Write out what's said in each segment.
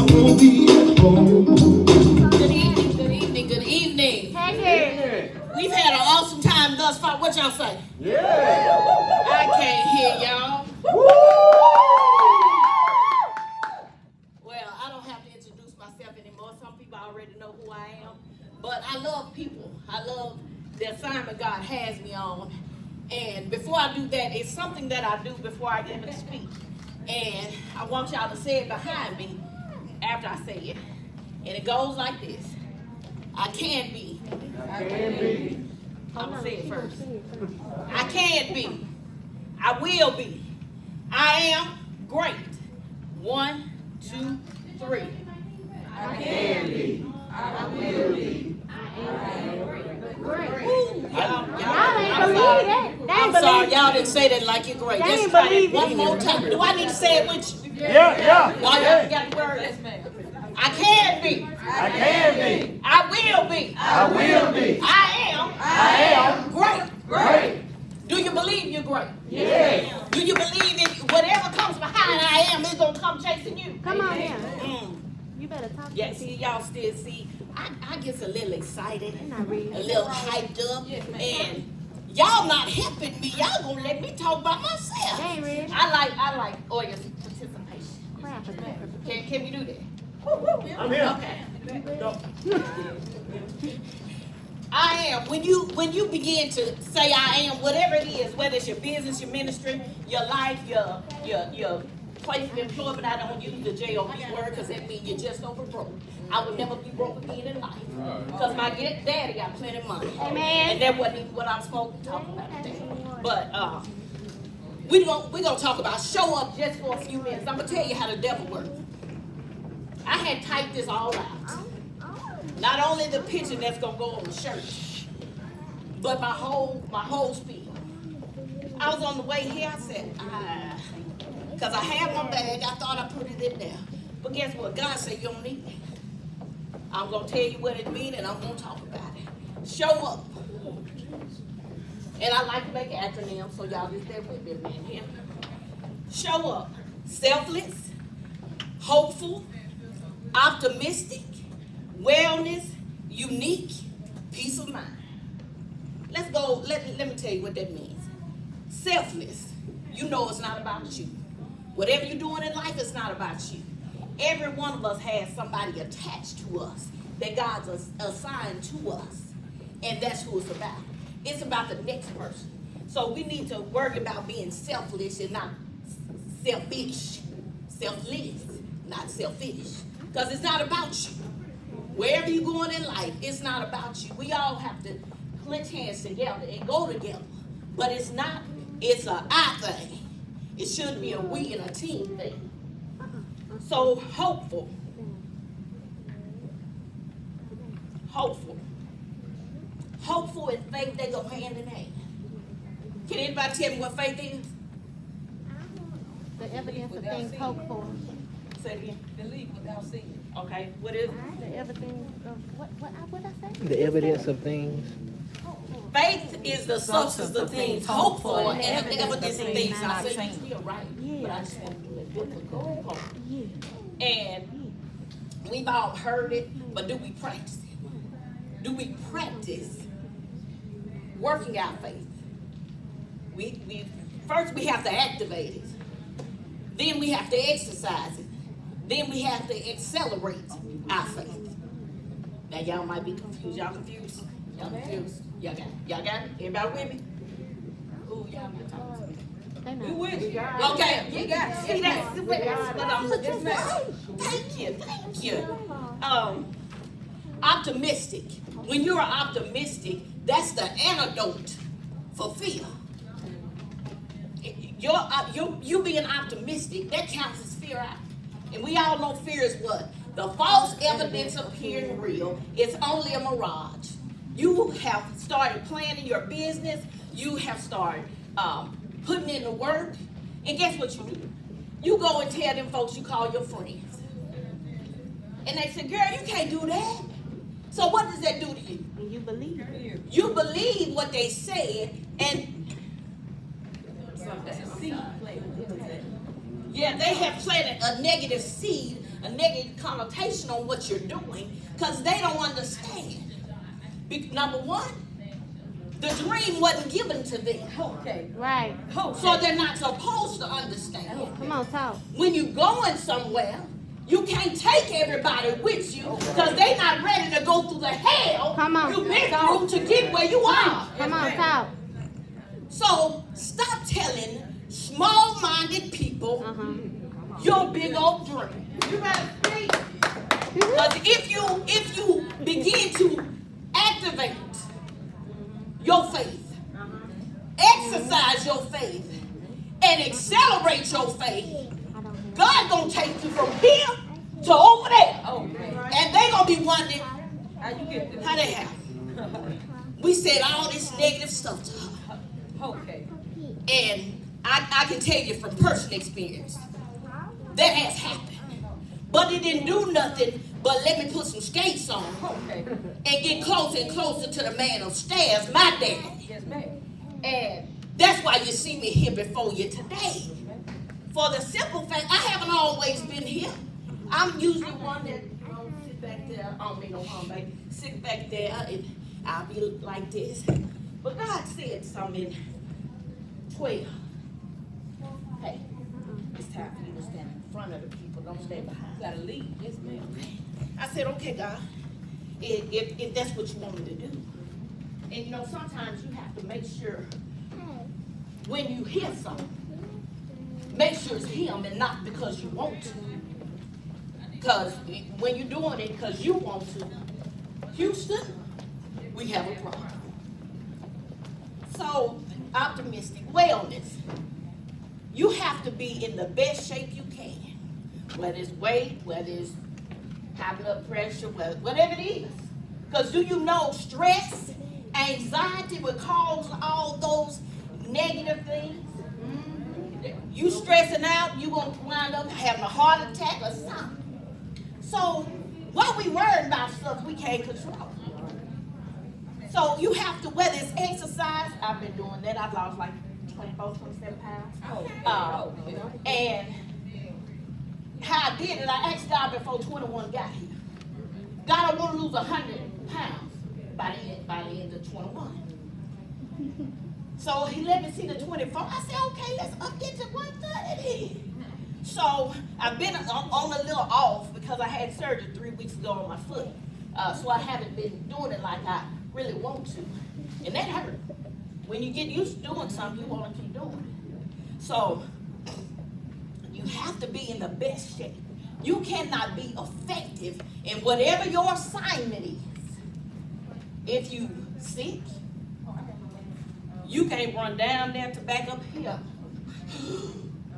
I'm gonna be at home. Good evening, good evening, good evening. Hey, We've had an awesome time thus far. What y'all say? Yeah. I can't hear y'all. Well, I don't have to introduce myself anymore. Some people already know who I am. But I love people. I love the assignment God has me on. And before I do that, it's something that I do before I get to speak. And I want y'all to say it behind me after I say it. And it goes like this. I can be. I can be. I'm going to say it first. I can be. I will be. I am great. 1, 2, 3. I can be. I will be. I'm sorry, y'all didn't say that like you're great. Let's try it one more time. Do I need to say it with you? Yeah. Y'all got the word? I can be. I can be. I will be. I will be. I am great. Great. Do you believe you're great? Yes. Do you believe that whatever comes behind I am is going to come chasing you? come on now. Mm. You better talk Yeah, to see, me. y'all still see, I get a little excited, Not really. a little hyped up, and y'all not helping me. Y'all gonna let me talk by myself. They ain't ready. I like audience participation. Crap. Can we do that? I'm here. Okay. I am. When you begin to say I am, whatever it is, whether it's your business, your ministry, your life, your place of employment, I don't use the J-O-B word because that means you're just over broke. I would never be broke again in life because my daddy got plenty of money. Amen. And that wasn't even what I'm supposed to be talking about today. But we're gonna talk about show up just for a few minutes. I'm gonna tell you how the devil works. I had typed this all out. Not only the picture that's gonna go on the shirt, but my whole spiel. I was on the way here. I said, because I had my bag. I thought I put it in there. But guess what? God said you don't need it. I'm gonna tell you what it means, and I'm gonna talk about it. Show up. And I like to make acronyms, so y'all just there with me a minute here. Show up. Selfless, hopeful, optimistic, wellness, unique, peace of mind. Let's go, let me tell you what that means. Selfless, you know it's not about you. Whatever you're doing in life, it's not about you. Every one of us has somebody attached to us that God's assigned to us. And that's who it's about. It's about the next person. So we need to worry about being selfless and not selfish. Selfless, not selfish. Because it's not about you. Wherever you're going in life, it's not about you. We all have to clench hands together and go together. But it's not, it's a I thing. It should be a we and a team thing. So hopeful. Hopeful. Hopeful and faith, they go hand in hand. Can anybody tell me what faith is? The evidence of things hoped for. Say it again. Believe without seeing. Okay, what is it? The evidence of what I say? The evidence of things. Faith is the substance of things hoped for and the evidence of things not seen. You're right, but I just want to do it biblical part. Yeah. And we've all heard it, but do we practice it? Do we practice working our faith? We first we have to activate it. Then we have to exercise it. Then we have to accelerate our faith. Now y'all might be confused. Y'all confused? Y'all confused? Y'all got it? Y'all got it? Everybody with me? Ooh, y'all not talking to me. They know. You with you? Okay, You got it. see that's what I'm looking for. Thank you. Optimistic. When you're optimistic, that's the antidote for fear. You being optimistic, that counts as fear out. And we all know fear is what? The false evidence appearing real. It's only a mirage. You have started planning your business. You have started putting in the work. And guess what you do? You go and tell them folks you call your friends. And they say, girl, you can't do that. So what does that do to you? And you believe it. You believe what they said, and Yeah, they have planted a negative seed, a negative connotation on what you're doing because they don't understand. Number one, the dream wasn't given to them. Okay. Right. So they're not supposed to understand. Come on, talk. When you're going somewhere, you can't take everybody with you because they're not ready to go through the hell Come on. you've been through to get where you are. Come on, talk. So stop telling small-minded people your big old dream. You better speak. Because if you begin to activate your faith, exercise your faith, and accelerate your faith, God gonna take you from here to over there. Okay. And they gonna be wondering How you get this? how they happen. We said all this negative stuff to her. Okay. And I can tell you from personal experience, that has happened. But it didn't do nothing but let me put some skates on Okay. and get closer and closer to the man upstairs, my daddy. Yes, ma'am. And that's why you see me here before you today. For the simple fact, I haven't always been here. I'm usually one that sit back there. I don't mean no harm, baby. Sit back there and I'll be like this. But God said something in 12. Hey, it's time for you to stand in front of the people. Don't stay behind. You gotta lead. Yes, ma'am. I said, okay, God, if that's what you want me to do. And you know, sometimes you have to make sure when you hear something, make sure it's him and not because you want to. Because when you're doing it because you want to, Houston, we have a problem. So, optimistic wellness. You have to be in the best shape you can. Whether it's weight, whether it's high blood pressure, whatever it is. Because do you know stress, anxiety will cause all those negative things? You stressing out, you going to wind up having a heart attack or something. So, why we worried about stuff we can't control? So, you have to, whether it's exercise, I've been doing that. I've lost like 24, 27 pounds. And how I did it, I asked God before 21 got here. God, I want to lose 100 pounds by the end of 21. So he let me see the 24. I said, okay, let's up it to 130. So I've been on a little off because I had surgery 3 weeks ago on my foot. So I haven't been doing it like I really want to. And that hurt. When you get used to doing something, you want to keep doing it. So you have to be in the best shape. You cannot be effective in whatever your assignment is. If you sick, you can't run down there to back up here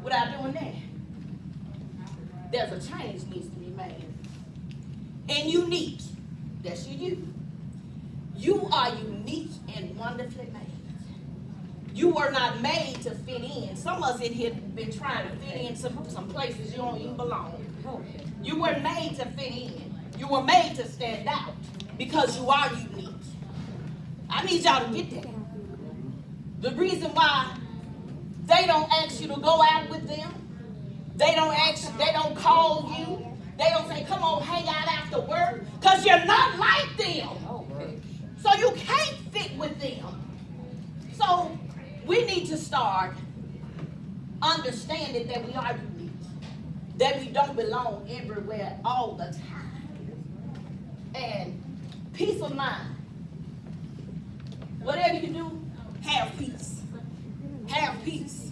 without doing that. There's a change needs to be made. And unique. That's you. You are unique and wonderfully made. You were not made to fit in. Some of us in here have been trying to fit in some places you don't even belong. You were made to fit in. You were made to stand out because you are unique. I need y'all to get that. The reason why they don't ask you to go out with them, they don't call you, they don't say, come on, hang out after work, because you're not like them. So you can't fit with them. So we need to start understanding that we are unique, that we don't belong everywhere all the time. And peace of mind. Whatever you do, have peace. Have peace.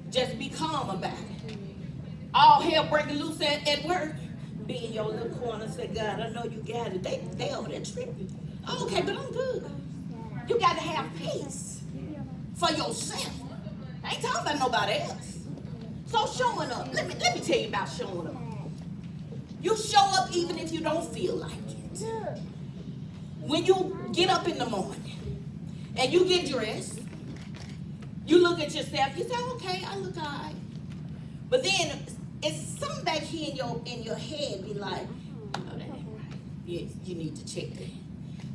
Just be calm about it. All hell breaking loose at work. Be in your little corner and say, God, I know you got it. They over there tripping. Okay, but I'm good. You got to have peace for yourself. I ain't talking about nobody else. So showing up. Let me tell you about showing up. You show up even if you don't feel like it. When you get up in the morning and you get dressed, you look at yourself, you say, okay, I look all right. But then it's something back here in your head be like, oh, that ain't right. Yes, you need to check that.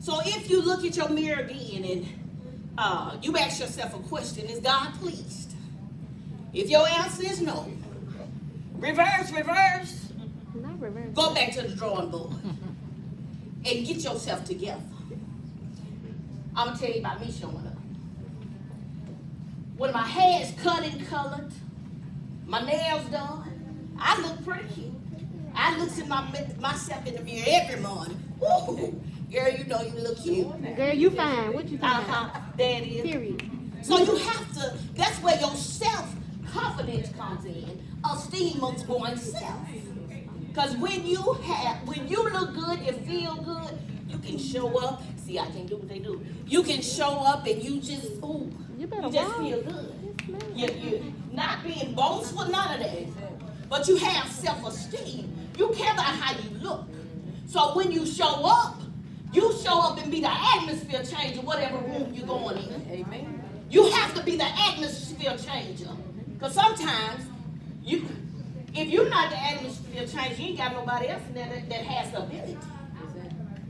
So if you look at your mirror again and you ask yourself a question, is God pleased? If your answer is no, Reverse. Not reverse. Go back to the drawing board and get yourself together. I'm gonna tell you about me showing up. When my hair is cut and colored, my nails done, I look pretty cute. I look at myself in the mirror every morning. Woo! Girl, you know you look cute. Girl, you fine. What you talking about? There it is. Period. So you have to, that's where your self-confidence comes in. Esteem of oneself. Because when you look good, you feel good, you can show up. See, I can't do what they do. You can show up and you just, You better just walk. feel good. Yes, ma'am. You're not being boastful, none of that. But you have self-esteem. You care about how you look. So when you show up and be the atmosphere changer, whatever room you're going in. Amen. You have to be the atmosphere changer. Because sometimes, if you're not the atmosphere changer, you ain't got nobody else in there that has the ability.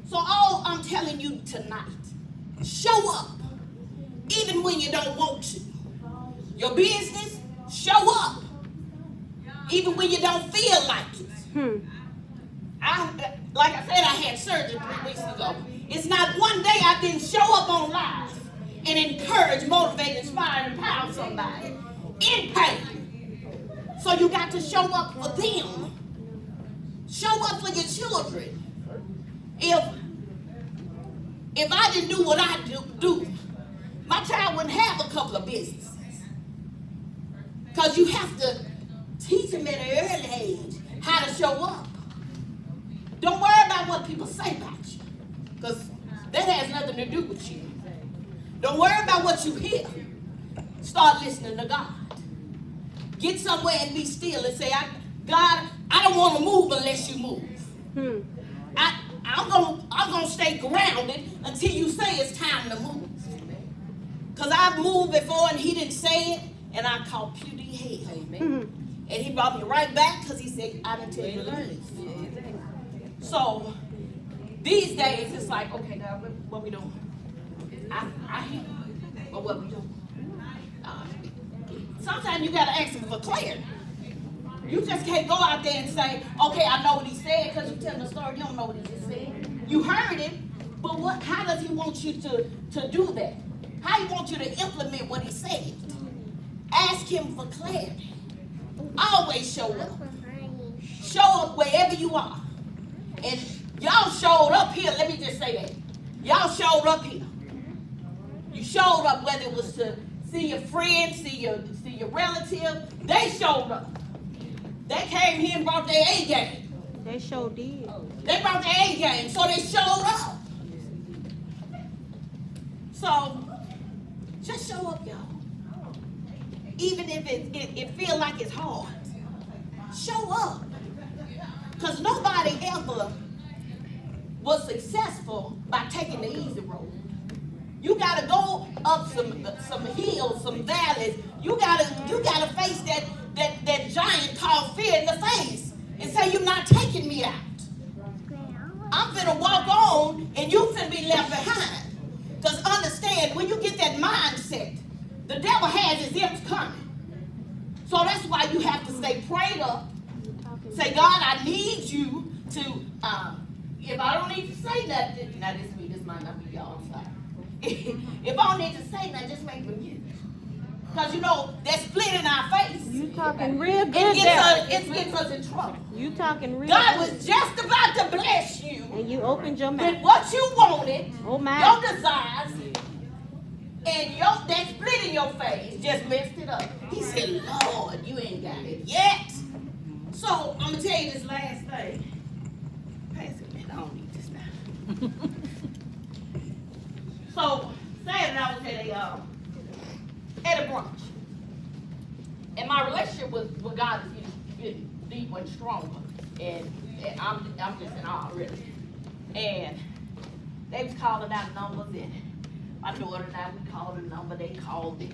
So all I'm telling you tonight, show up, even when you don't want to. Your business, show up, even when you don't feel like it. Like I said, I had surgery 3 weeks ago. It's not one day I didn't show up on live and encourage, motivate, inspire, and empower somebody in pain. So you got to show up for them. Show up for your children. If I didn't do what I do, my child wouldn't have a couple of businesses. Because you have to teach them at an early age how to show up. Don't worry about what people say about you, because that has nothing to do with you. Don't worry about what you hear. Start listening to God. Get somewhere and be still and say, God, I don't want to move unless you move. I'm gonna stay grounded until you say it's time to move. Because I've moved before and he didn't say it, and I caught puny hell. And he brought me right back because he said, I didn't tell you to leave. So these days it's like, okay, God, what we doing? I hear you, but what we doing? Sometimes you gotta ask him for clarity. You just can't go out there and say, okay, I know what he said, because you tell the story, you don't know what he just said. You heard it, but how does he want you to do that? How he want you to implement what he said? Ask him for clarity. Always show up. Show up wherever you are. And y'all showed up here, let me just say that. Y'all showed up here. You showed up whether it was to see your friends, see your relative. They showed up. They came here and brought their A game. They sure did. They brought their A game, so they showed up. So, just show up, y'all. Even if it feel like it's hard. Show up. Because nobody ever was successful by taking the easy road. You gotta go up some hills, some valleys. You gotta face that giant called fear in the face and say, you're not taking me out. I'm finna walk on and you finna be left behind. Because understand, when you get that mindset, the devil has his imps coming. So that's why you have to stay prayed up. Say, God, I need you to, if I don't need to say nothing, now this might not be y'all, sorry. If I don't need to say nothing, just make me mute. Because you know, that split in our face. You talking real good It gets us in trouble. You talking real God good. was just about to bless you And you opened your with mouth. what you wanted, Oh my. your desires, and that split in your face just messed it up. He said, Lord, you ain't got it yet. So, I'm going to tell you this last thing. Pass it, man. I don't need this now. So, Saturday I was at a brunch. And my relationship with God is getting deeper and stronger. And I'm just in awe, really. And they was calling out numbers, and my daughter and I, we called a number, they called it.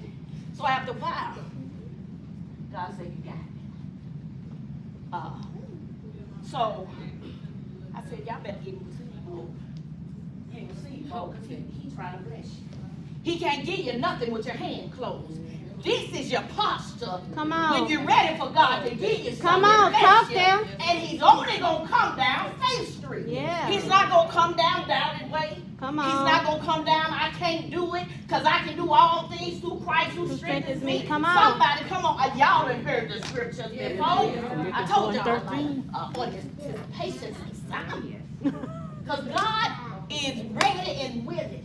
So after a while, God said, you got it. So I said, y'all better get him to you. Because he's trying to bless you. He can't give you nothing with your hand closed. This is your posture. Come on. When you're ready for God to give you something. Come on, talk you, there. And he's only going to come down Faith Street. Yeah. He's not going to come down that way. Come He's on. not going to come down, I can't do it because I can do all things through Christ who strengthens me. Come on. Somebody, come on. Y'all have heard the scriptures before. I told y'all, on his patience and silence. Because God is ready and willing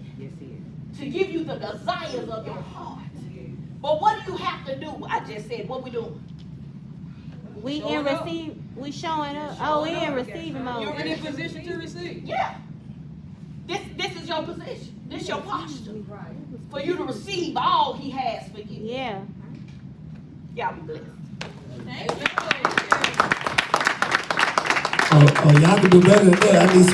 to give you the desires of your heart. But what do you have to do? I just said, what we doing? We showing up. Oh, we in receiving mode. You're in position to receive. Yeah. This is your position. This is your posture. For you to receive all he has for you. Yeah. Y'all be blessed. Oh, y'all can do better than that. I need some